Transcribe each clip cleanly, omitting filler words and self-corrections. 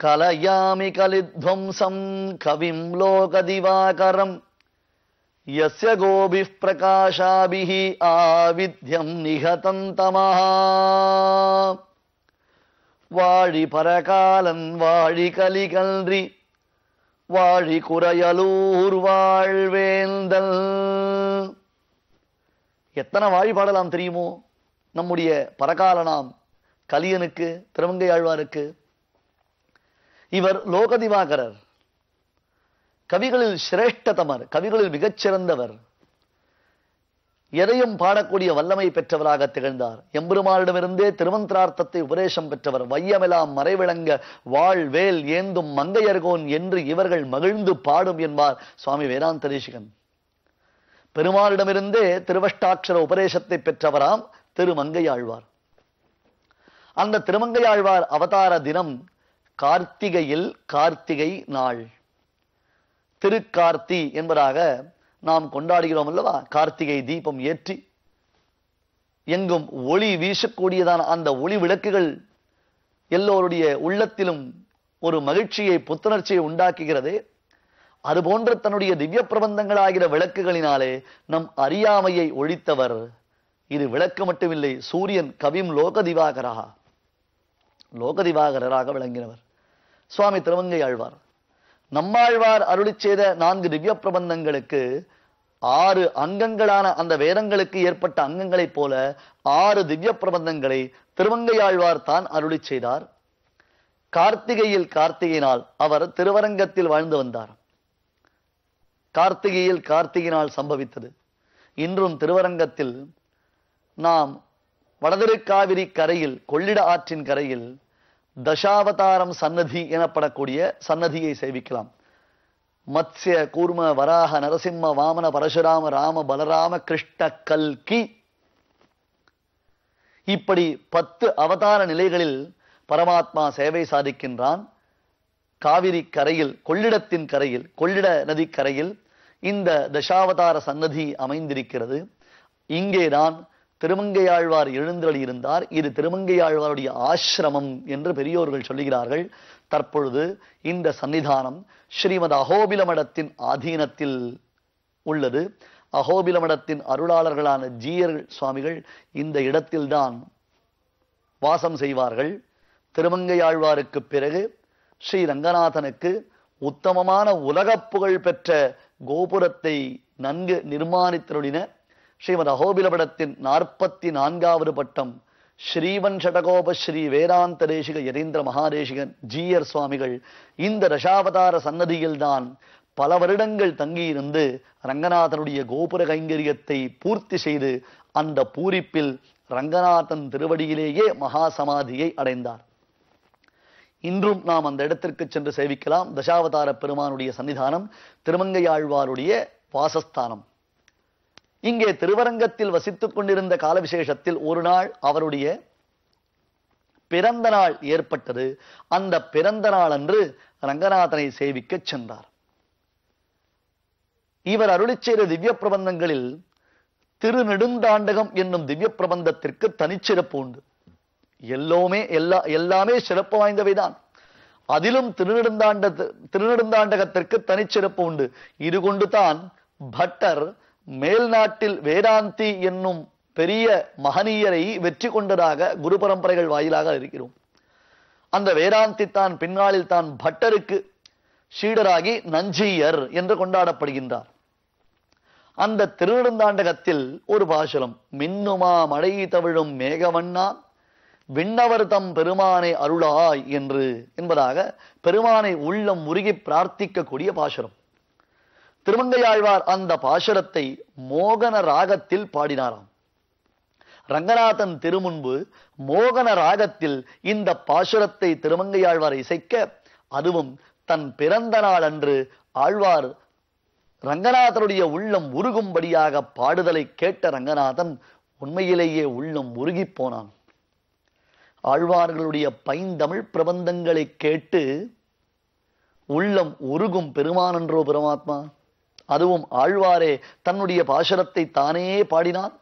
கலயாமி கலித்வம்சம் கவிம் லோகதிவாகரம் யஸ்ய கோபிப் பிரகாஷாபிஹி ஆவித்யம் நிகதந்தமஹா. வாழி பரகாலன் வாழி கலிகல்றி வாழி குறையலூர் வாழ்வேந்தல். எத்தனை வாழி பாடலாம் தெரியுமோ நம்முடைய பரகாலனாம் கலியனுக்கு, திருமங்கை ஆழ்வாருக்கு. இவர் லோகதிவாகரர், கவிகளில் சிரேஷ்டதமர், கவிகளில் மிகச்சிறந்தவர், எதையும் பாடக்கூடிய வல்லமை பெற்றவராக திகழ்ந்தார். எம்பெருமானிடமிருந்தே திருமந்திரார்த்தத்தை உபதேசம் பெற்றவர். வையமெல்லாம் மறைவிளங்க வாழ்வேல் ஏந்தும் மங்கையர்கோன் என்று இவர்கள் மகிழ்ந்து பாடும் என்பார் சுவாமி வேதாந்த தேசிகன். பெருமாளிடமிருந்தே திருவஷ்டாட்சர உபதேசத்தை பெற்றவராம் திருமங்கையாழ்வார். அந்த திருமங்கையாழ்வார் அவதார தினம் கார்த்திகையில் கார்த்திகை நாள், திருக்கார்த்தி என்பதாக நாம் கொண்டாடுகிறோம் அல்லவா. கார்த்திகை தீபம் ஏற்றி எங்கும் ஒளி வீசக்கூடியதான அந்த ஒளி விளக்குகள் எல்லோருடைய உள்ளத்திலும் ஒரு மகிழ்ச்சியை, புத்துணர்ச்சியை உண்டாக்குகிறது. அதுபோன்ற தன்னுடைய திவ்ய பிரபந்தங்களாகிற விளக்குகளினாலே நம் அறியாமையை ஒழித்தவர். இது விளக்கு மட்டுமில்லை, சூரியன் கவிம் லோகதிவாகராக விளங்கினவர் சுவாமி திருமங்கை ஆழ்வார். நம்மாழ்வார் அருளிச் செய்த 4 திவ்ய பிரபந்தங்களுக்கு 6 அங்கங்களான அந்த வேதங்களுக்கு ஏற்பட்ட அங்கங்களைப் போல 6 திவ்ய பிரபந்தங்களை திருமங்கையாழ்வார் தான் அருளிச் செய்தார். கார்த்திகையில் கார்த்திகை நாள் அவர் திருவரங்கத்தில் வாழ்ந்து வந்தார். கார்த்திகையில் கார்த்திகை நாள் சம்பவித்தது. இன்றும் திருவரங்கத்தில் நாம் வடதிருக்காவிரி கரையில், கொள்ளிட ஆற்றின் கரையில் தசாவதாரம் சன்னதி எனப்படக்கூடிய சன்னதியை சேவிக்கலாம். மத்ஸ்ய கூர்ம வராக நரசிம்ம வாமன பரசுராம ராம பலராம கிருஷ்ண கல்கி, இப்படி 10 அவதார நிலைகளில் பரமாத்மா சேவை சாதிக்கின்றான். காவிரி கரையில், கொள்ளிடத்தின் கரையில், கொள்ளிட நதி கரையில் இந்த தசாவதார சன்னதி அமைந்திருக்கிறது. இங்கேதான் திருமங்கையாழ்வார் எழுந்தருளி இருந்தார். இது திருமங்கையாழ்வாருடைய ஆசிரமம் என்று பெரியோர்கள் சொல்லுகிறார்கள். தற்பொழுது இந்த சன்னிதானம் ஸ்ரீமத் அகோபில மடத்தின் ஆதீனத்தில் உள்ளது. அகோபில மடத்தின் அருளாளர்களான ஜீயர் சுவாமிகள் இந்த இடத்தில்தான் வாசம் செய்வார்கள். திருமங்கையாழ்வாருக்கு பிறகு ஸ்ரீ ரங்கநாதனுக்கு உத்தமமான உலகப் புகழ் பெற்ற கோபுரத்தை நன்கு நிர்மாணித்தருளின ஸ்ரீமத் அகோபிலபடத்தின் 44வது பட்டம் ஸ்ரீவன் ஷடகோப ஸ்ரீ வேதாந்த தேசிக யதீந்திர மகாதேசிகன் ஜீயர் சுவாமிகள் இந்த தசாவதார சன்னதியில்தான் பல வருடங்கள் தங்கியிருந்து ரங்கநாதனுடைய கோபுர கைங்கரியத்தை பூர்த்தி செய்து அந்த பூரிப்பில் ரங்கநாதன் திருவடியிலேயே மகா சமாதியை அடைந்தார். இன்றும் நாம் அந்த இடத்திற்கு சென்று சேவிக்கலாம். தசாவதார பெருமானுடைய சன்னிதானம் திருமங்கையாழ்வாருடைய வாசஸ்தானம். இங்கே திருவரங்கத்தில் வசித்துக் கொண்டிருந்த கால விசேஷத்தில் ஒரு நாள் அவருடைய பிறந்த நாள் ஏற்பட்டது. அந்த பிறந்த நாள் அன்று ரங்கநாதனை சேவிக்க சென்றார். இவர் அருளிச் செய்த திவ்ய பிரபந்தங்களில் திருநெடுந்தாண்டகம் என்னும் திவ்ய பிரபந்தத்திற்கு தனிச்சிறப்பு உண்டு. எல்லாமே சிறப்பு வாய்ந்தவைதான். அதிலும் திருநெடுந்தாண்டகத்திற்கு தனிச்சிறப்பு உண்டு. இது கொண்டுதான் பட்டர் மேல் நாட்டில் வேதாந்தி என்னும் பெரிய மகனீயரை வெற்றி கொண்டதாக குரு பரம்பரைகள் வாயிலாக இருக்கிறோம். அந்த வேதாந்தி தான் பின்னாளில் தான் பட்டருக்கு சீடராகி நஞ்சீயர் என்று கொண்டாடப்படுகின்றார். அந்த திருநெடுந்தாண்டகத்தில் ஒரு பாசுரம், மின்னுமா மழை தவிழும் மேகவண்ணா விண்ணவர் தம் பெருமானை அருளாய் என்று என்பதாக பெருமானை உள்ளம் உருகி பிரார்த்திக்கக்கூடிய பாசுரம். திருமங்கையாழ்வார் அந்த பாசுரத்தை மோகன ராகத்தில் பாடினாராம். ரங்கநாதன் திருமுன்பு மோகன ராகத்தில் இந்த பாசுரத்தை திருமங்கையாழ்வார் இசைக்க, அதுவும் தன் பிறந்த நாள் அன்று ஆழ்வார் ரங்கநாதனுடைய உள்ளம் உருகும்படியாக பாடுதலை கேட்ட ரங்கநாதன் உண்மையிலேயே உள்ளம் உருகி போனான். ஆழ்வார்களுடைய பைந்தமிழ் பிரபந்தங்களை கேட்டு உள்ளம் உருகும் பெருமான் என்றோ பரமாத்மா. அதுவும் ஆழ்வாரே தன்னுடைய பாசுரத்தை தானே பாடினார்.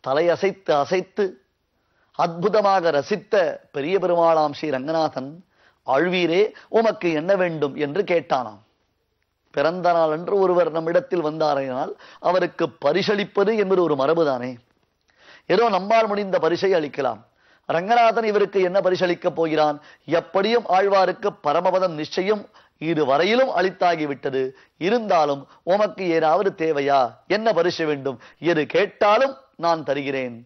தலையசைத்து அசைத்து அற்புதமாக ரசித்த பெரிய பெருமாளாம் ஸ்ரீ ரங்கநாதன், ஆழ்வீரே உமக்கு என்ன வேண்டும் என்று கேட்டானாம். பிறந்த நாள் அன்று ஒருவர் நம்மிடத்தில் வந்தாரையினால் அவருக்கு பரிசளிப்பது என்பது ஒரு மரபுதானே. ஏதோ நம்மால் முடிந்த பரிசை அளிக்கலாம். ரங்கநாதன் இவருக்கு என்ன பரிசளிக்கப் போகிறான்? எப்படியும் ஆழ்வாருக்கு பரமபதம் நிச்சயம் இதுவரையிலும் அளித்தாகிவிட்டது. இருந்தாலும் உமக்கு ஏதாவது தேவையா? என்ன பரிசு வேண்டும்? எது கேட்டாலும் நான் தருகிறேன்.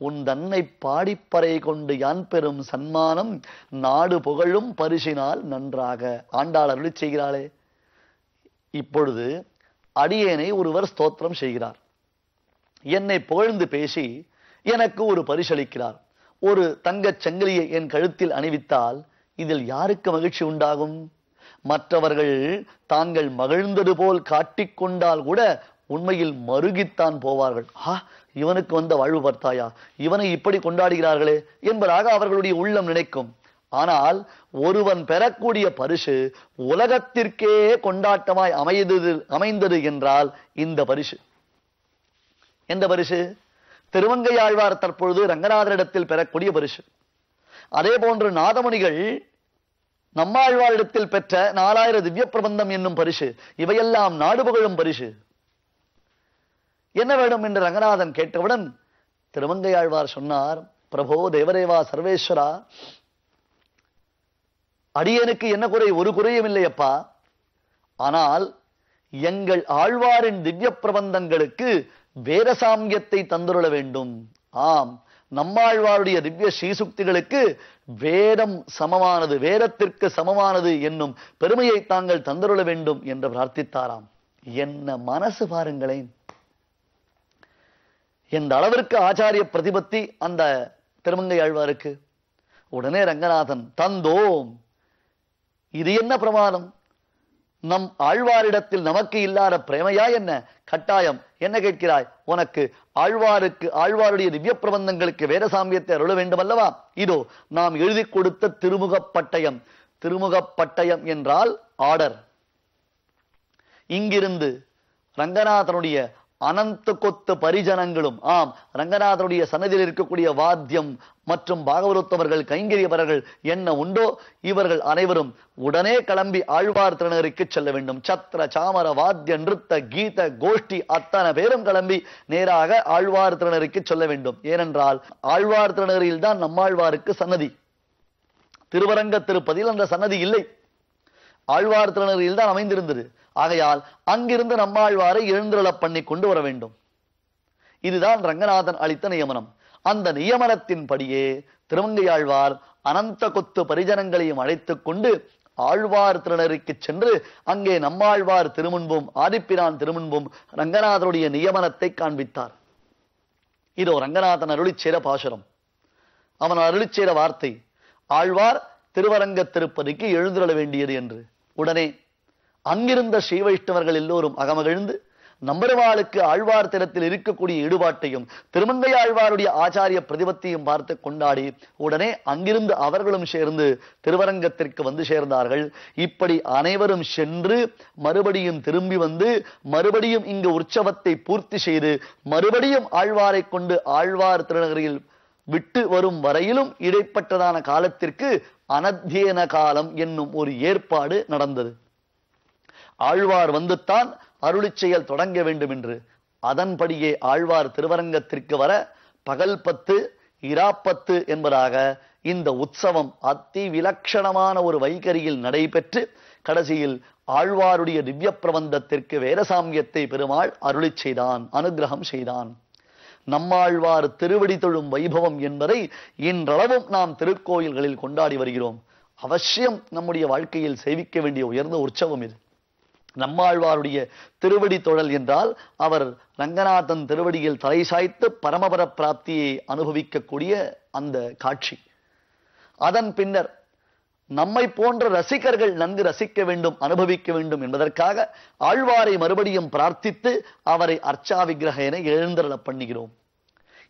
உன் தன்னை பாடிப்பறை கொண்டு யான் பெறும் சன்மானம் நாடு புகழும் பரிசினால் நன்றாக. ஆண்டாள் அருளி செய்கிறாளே. இப்பொழுது அடியேனை ஒருவர் ஸ்தோத்திரம் செய்கிறார், என்னை புகழ்ந்து பேசி எனக்கு ஒரு பரிசளிக்கிறார். ஒரு தங்கச் சங்கிலியை என் கழுத்தில் அணிவித்தால் இதில் யாருக்கு மகிழ்ச்சி உண்டாகும்? மற்றவர்கள் தாங்கள் மகிழ்ந்தது போல் காட்டிக்கொண்டால் கூட உண்மையில் மருகித்தான் போவார்கள். இவனுக்கு வந்த வாழ்வு பார்த்தாயா, இவனை இப்படி கொண்டாடுகிறார்களே என்பதாக அவர்களுடைய உள்ளம் நினைக்கும். ஆனால் ஒருவன் பெறக்கூடிய பரிசு உலகத்திற்கே கொண்டாட்டமாய் அமைந்தது என்றால் இந்த பரிசு எந்த பரிசு? திருமங்கையாழ்வார் தற்பொழுது ரங்கநாதரிடத்தில் பெறக்கூடிய பரிசு. அதே போன்று நாதமுனிகள் நம்மாழ்வாரிடத்தில் பெற்ற 4000 திவ்ய பிரபந்தம் என்னும் பரிசு. இவையெல்லாம் நாடு புகழும் பரிசு. என்ன வேண்டும் என்று ரங்கநாதன் கேட்டவுடன் திருமங்கையாழ்வார் சொன்னார், பிரபோ தேவதேவா சர்வேஸ்வரா, அடியனுக்கு என்ன குறை? ஒரு குறையும் இல்லையப்பா. ஆனால் எங்கள் ஆழ்வாரின் திவ்ய பிரபந்தங்களுக்கு வேதசாமியத்தை தந்துருள வேண்டும். ஆம், நம்மாழ்வாருடைய திவ்ய ஸ்ரீசுக்திகளுக்கு வேதம் சமமானது, வேதத்திற்கு சமமானது என்னும் பெருமையை தாங்கள் தந்துருள வேண்டும் என்று பிரார்த்தித்தாராம். என்ன மனசு பாருங்களேன்! எந்த அளவிற்கு ஆச்சாரிய பிரதிபத்தி அந்த திருமங்கை ஆழ்வாருக்கு. உடனே ரங்கநாதன், தந்தோம். இது என்ன பிரமாதம்? நம் ஆழ்வாரிடத்தில் நமக்கு இல்லாத பிரேமையா என்ன? கட்டாயம். என்ன கேட்கிறாய்? உனக்கு ஆழ்வாருடைய திவ்ய பிரபந்தங்களுக்கு வேதசாமியத்தை அருள வேண்டும் அல்லவா? இதோ நாம் எழுதி கொடுத்த திருமுகப்பட்டயம். திருமுகப்பட்டயம் என்றால் ஆர்டர். இங்கிருந்து ரங்கநாதனுடைய அனந்த கொத்து பரிஜனங்களும், ஆம், ரங்கநாதனுடைய சன்னதியில் இருக்கக்கூடிய வாத்தியம் மற்றும் பாகவதோத்தமர்கள் கைங்கரியவர்கள் என்ன உண்டோ இவர்கள் அனைவரும் உடனே கிளம்பி ஆழ்வார் திருநகருக்கு செல்ல வேண்டும். சத்திர சாமர வாத்திய நிறுத்த கீத கோஷ்டி அத்தனை பேரும் கிளம்பி நேராக ஆழ்வார் திருநகருக்கு செல்ல வேண்டும். ஏனென்றால் ஆழ்வார் திருநகரில் தான் நம்மாழ்வாருக்கு சன்னதி. திருவரங்க திருப்பதியில் அந்த சன்னதி இல்லை, ஆழ்வார் திருநகரில் தான் அமைந்திருந்தது. ஆகையால் அங்கிருந்து நம்மாழ்வாரை எழுந்தருள பண்ணி கொண்டு வர வேண்டும். இதுதான் ரங்கநாதன் அளித்த நியமனம். அந்த நியமனத்தின்படியே திருமங்கையாழ்வார் அனந்த கொத்து பரிஜனங்களையும் அழைத்துக் கொண்டு ஆழ்வார் திருநகருக்கு சென்று அங்கே நம்மாழ்வார் திருமுன்பும் ஆதிப்பிரான் திருமுன்பும் ரங்கநாதனுடைய நியமனத்தை காண்பித்தார். இதோ ரங்கநாதன் அருளிச்சேர பாசுரம், அவன் அருளிச்சேர வார்த்தை, ஆழ்வார் திருவரங்க திருப்பதிக்கு எழுந்துள்ள வேண்டியது என்று. உடனே அங்கிருந்த ஸ்ரீ வைஷ்ணவர்கள் எல்லோரும் அகமகிழ்ந்து நம்பெருமாளுக்கு ஆழ்வார் திறத்தில் இருக்கக்கூடிய ஈடுபாட்டையும் திருமங்கை ஆழ்வாருடைய ஆச்சாரிய பிரதிபத்தையும் பார்த்து கொண்டாடி உடனே அங்கிருந்து அவர்களும் சேர்ந்து திருவரங்கத்திற்கு வந்து சேர்ந்தார்கள். இப்படி அனைவரும் சென்று மறுபடியும் திரும்பி வந்து மறுபடியும் இங்கு உற்சவத்தை பூர்த்தி செய்து மறுபடியும் ஆழ்வாரை கொண்டு ஆழ்வார் திருநகரில் விட்டு வரும் வரையிலும் இடைப்பட்டதான காலத்திற்கு அனத்தியன காலம் என்னும் ஒரு ஏற்பாடு நடந்தது. ஆழ்வார் வந்துத்தான் அருளி செயல் தொடங்க வேண்டும் என்று. அதன்படியே ஆழ்வார் திருவரங்கத்திற்கு வர பகல் 10 இராப்பத்து என்பதாக இந்த உற்சவம் அதி விலட்சணமான ஒரு வைகரியில் நடைபெற்று கடைசியில் ஆழ்வாருடைய திவ்ய பிரபந்தத்திற்கு வேதசாமியத்தை பெருமாள் அருளி செய்தான், அனுகிரகம் செய்தான். நம்மாழ்வார் திருவடி தொழும் வைபவம் என்பதை இன்றளவும் நாம் திருக்கோயில்களில் கொண்டாடி வருகிறோம். அவசியம் நம்முடைய வாழ்க்கையில் சேவிக்க வேண்டிய உயர்ந்த உற்சவம் இது. நம்மாழ்வாருடைய திருவடி தொழல் என்றால் அவர் ரங்கநாதன் திருவடியில் தலை சாய்த்து பரமபர பிராப்தியை அனுபவிக்கக்கூடிய அந்த காட்சி. அதன் பின்னர் நம்மை போன்ற ரசிகர்கள் நன்கு ரசிக்க வேண்டும், அனுபவிக்க வேண்டும் என்பதற்காக ஆழ்வாரை மறுபடியும் பிரார்த்தித்து அவரை அர்ச்சா விக்கிரகனை எழுந்தருள பண்ணுகிறோம்.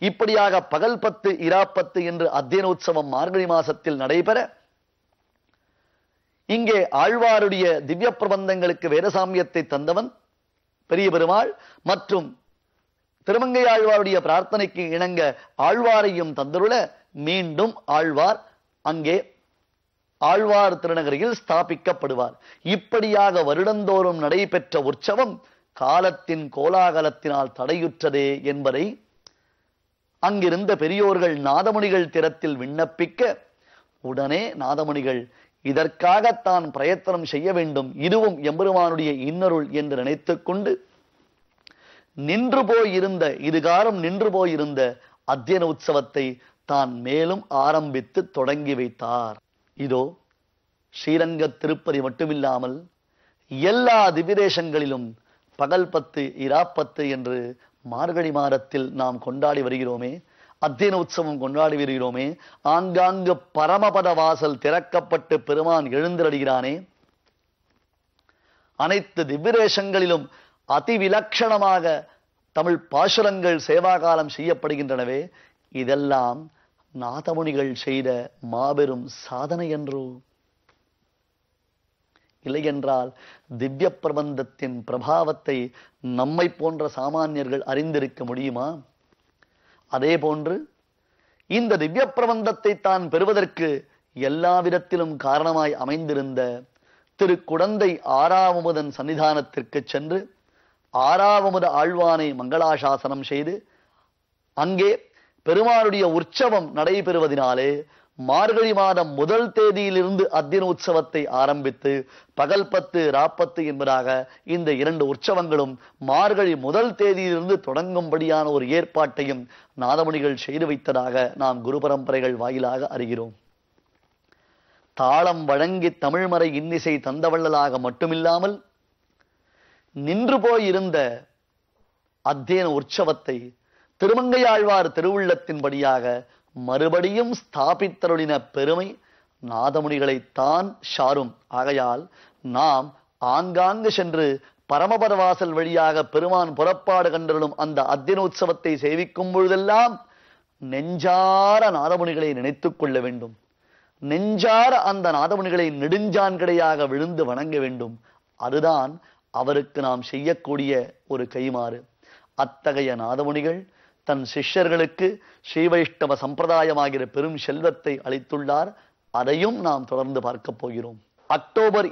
இப்படியாக பகல் 10 இராப்பத்து என்று அத்தியன உற்சவம் மார்கழி மாசத்தில் நடைபெற இங்கே ஆழ்வாருடைய திவ்ய பிரபந்தங்களுக்கு வேதசாமியத்தை தந்தவன் பெரிய பெருமாள் மற்றும் திருமங்கை ஆழ்வாருடைய பிரார்த்தனைக்கு இணங்க ஆழ்வாரையும் தந்தருள மீண்டும் ஆழ்வார் அங்கே ஆழ்வார் திருநகரியில் ஸ்தாபிக்கப்படுவார். இப்படியாக வருடந்தோறும் நடைபெற்ற உற்சவம் காலத்தின் கோலாகலத்தினால் தடையுற்றதே என்பதை அங்கிருந்த பெரியோர்கள் நாதமுனிகள் திறத்தில் விண்ணப்பிக்க, உடனே நாதமுனிகள் இதற்காகத்தான் பிரயத்தனம் செய்ய வேண்டும், இதுவும் எம்பெருமானுடைய இன்னருள் என்று நினைத்துக் கொண்டு இதுகாரம் நின்று போயிருந்த அத்தியன உற்சவத்தை தான் மேலும் ஆரம்பித்து தொடங்கி வைத்தார். இதோ ஸ்ரீரங்க திருப்பதி மட்டுமில்லாமல் எல்லா திவ்யதேசங்களிலும் பகல் 10 இரா 10 என்று மார்கழி மாதத்தில் நாம் கொண்டாடி வருகிறோமே, அத்தியன உற்சவம் கொண்டாடி வருகிறோமே. ஆங்காங்கு பரமபத வாசல் திறக்கப்பட்டு பெருமான் எழுந்தருளுகிறானே. அனைத்து திவ்யதேசங்களிலும் அதிவிலட்சணமாக தமிழ் பாசுரங்கள் சேவாகாலம் செய்யப்படுகின்றனவே. இதெல்லாம் நாதமுனிகள் செய்த மாபெரும் சாதனை என்றோ? இல்லையென்றால் திவ்ய பிரபந்தத்தின் பிரபாவத்தை நம்மை போன்ற சாமானியர்கள் அறிந்திருக்க முடியுமா? அதே போன்று இந்த திவ்ய பிரபந்தத்தை தான் பெறுவதற்கு எல்லா விதத்திலும் காரணமாய் அமைந்திருந்த திரு குடந்தை ஆறாவமுதன் சன்னிதானத்திற்கு சென்று ஆறாவமுத ஆழ்வானை மங்களாசாசனம் செய்து அங்கே பெருமானுடைய உற்சவம் நடைபெறுவதினாலே மார்கழி மாதம் 1 தேதியிலிருந்து அத்தியன உற்சவத்தை ஆரம்பித்து பகல் 10 இரா 10 என்பதாக இந்த 2 உற்சவங்களும் மார்கழி 1 தேதியிலிருந்து தொடங்கும்படியான ஒரு ஏற்பாட்டையும் நாதமுனிகள் செய்து வைத்ததாக நாம் குரு பரம்பரைகள் வாயிலாக அறிகிறோம். தாளம் வழங்கி தமிழ்மறை இன்னிசை தந்தவள்ளலாக மட்டுமில்லாமல் நின்று போயிருந்த அத்தியன உற்சவத்தை திருமங்கையாழ்வார் திருவுள்ளத்தின்படியாக மறுபடியும் ஸ்தாபித்தருளின பெருமை நாதமுனிகளைத்தான் சாரும். ஆகையால் நாம் ஆங்காங்கு சென்று பரமபதவாசல் வழியாக பெருமான் புறப்பாடு கண்டருளும் அந்த அத்தியன உற்சவத்தை சேவிக்கும் பொழுதெல்லாம் நெஞ்சார நாதமுனிகளை நினைத்துக் கொள்ள வேண்டும். நெஞ்சார அந்த நாதமுனிகளை நெடுஞ்சான்கடையாக விழுந்து வணங்க வேண்டும். அதுதான் அவருக்கு நாம் செய்யக்கூடிய ஒரு கைமாறு. அத்தகைய நாதமுனிகள் தன் சிஷ்யர்களுக்கு ஸ்ரீ வைஷ்ணவ சம்பிரதாயமாகிற பெரும் செல்வத்தை அளித்துள்ளார். அதையும் நாம் தொடர்ந்து பார்க்க போகிறோம். அக்டோபர்